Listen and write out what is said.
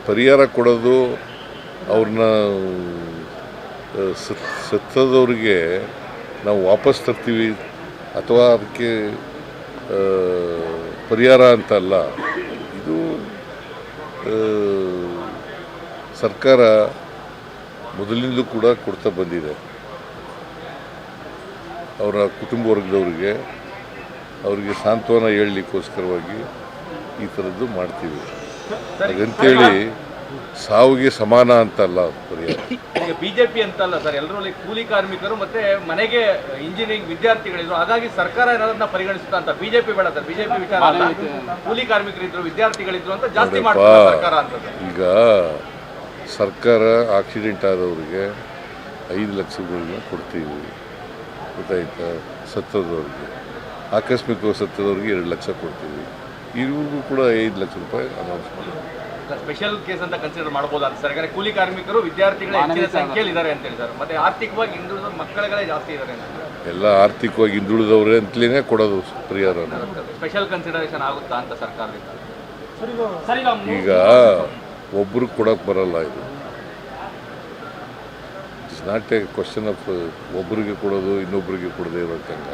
ಪರಿಹಾರ ಕೊಡೋದು ಅವ್ರನ್ನ ಸತ್ತದವ್ರಿಗೆ ನಾವು ವಾಪಸ್ ತರ್ತೀವಿ ಅಥವಾ ಅದಕ್ಕೆ ಪರಿಹಾರ ಅಂತಲ್ಲ. ಇದು ಸರ್ಕಾರ ಮೊದಲಿಂದಲೂ ಕೂಡ ಕೊಡ್ತಾ ಬಂದಿದೆ. ಅವರ ಕುಟುಂಬ ವರ್ಗದವರಿಗೆ ಅವರಿಗೆ ಸಾಂತ್ವನ ಹೇಳಲಿಕ್ಕೋಸ್ಕರವಾಗಿ ಈ ಥರದ್ದು ಮಾಡ್ತೀವಿ. ಹಾಗಂತೇಳಿ ಸಾವಿಗೆ ಸಮಾನ ಅಂತಲ್ಲ ಪರಿಹಾರ. ಈಗ ಬಿಜೆಪಿ ಅಂತಲ್ಲ ಸರ್, ಎಲ್ಲರೂ ಕೂಲಿ ಕಾರ್ಮಿಕರು ಮತ್ತೆ ಮನೆಗೆ ಇಂಜಿನಿಯರಿಂಗ್ ವಿದ್ಯಾರ್ಥಿಗಳಿದ್ರು, ಹಾಗಾಗಿ ಸರ್ಕಾರ ಏನಾದ್ರನ್ನ ಪರಿಗಣಿಸುತ್ತಾ ಅಂತ. ಬಿಜೆಪಿ ಬೇಡ ಸರ್, ಬಿಜೆಪಿ ವಿಚಾರ ಅಲ್ಲ, ಕೂಲಿ ಕಾರ್ಮಿಕರಿದ್ರು ವಿದ್ಯಾರ್ಥಿಗಳಿದ್ರು ಅಂತ ಜಾಸ್ತಿ ಮಾಡ್ತಾರೆ ಸರ್ಕಾರ ಅಂತ. ಈಗ ಸರ್ಕಾರ ಆಕ್ಸಿಡೆಂಟ್ ಆದವ್ರಿಗೆ 5 ಲಕ್ಷಗಳನ್ನ ಕೊಡ್ತೀವಿ, ಗೊತ್ತಾಯ್ತಾ? ಸತ್ತದವ್ರಿಗೆ, ಆಕಸ್ಮಿಕವಾಗಿ ಸತ್ತದವ್ರಿಗೆ 2 ಲಕ್ಷ ಕೊಡ್ತೀವಿ. ಇವ್ರಿಗೂ ಕೂಡ 5 ಲಕ್ಷ ರೂಪಾಯಿ ಅನೌನ್ಸ್ ಮಾಡ್ತೀವಿ. ಸ್ಪೆಷಲ್ ಕೇಸ್ ಅಂತ ಕನ್ಸಿಡರ್ ಮಾಡಬಹುದು ಅಂತ ಸರ್. ಯಾಕಂದ್ರೆ ಕೂಲಿ ಕಾರ್ಮಿಕರು ವಿದ್ಯಾರ್ಥಿಗಳ ಹೆಚ್ಚಿನ ಸಂಖ್ಯೆಯಲ್ಲಿ ಇದ್ದಾರೆ ಅಂತ ಹೇಳಿ ಸರ್. ಮತ್ತೆ ಆರ್ಥಿಕವಾಗಿ ಹಿಂದುಳಿದ ಮಕ್ಕಳುಗಳೇ ಜಾಸ್ತಿ ಇದ್ದಾರೆ ಅಂತ. ಎಲ್ಲ ಆರ್ಥಿಕವಾಗಿ ಹಿಂದುಳಿದವ್ರೆ ಅಂತಲೇ ಕೊಡೋದು ಪರಿಹಾರ. ಸ್ಪೆಷಲ್ ಕನ್ಸಿಡರೇಷನ್ ಆಗುತ್ತಾ ಅಂತ ಸರ್ಕಾರದಿಂದ? ಈಗ ಒಬ್ರು ಕೊಡೋಕೆ ಬರಲ್ಲ. ಇದು it's not A question of ಒಬ್ಬರಿಗೆ ಕೊಡೋದು ಇನ್ನೊಬ್ಬರಿಗೆ ಕೊಡದೇ ಇರೋಕ್ಕಂಗ.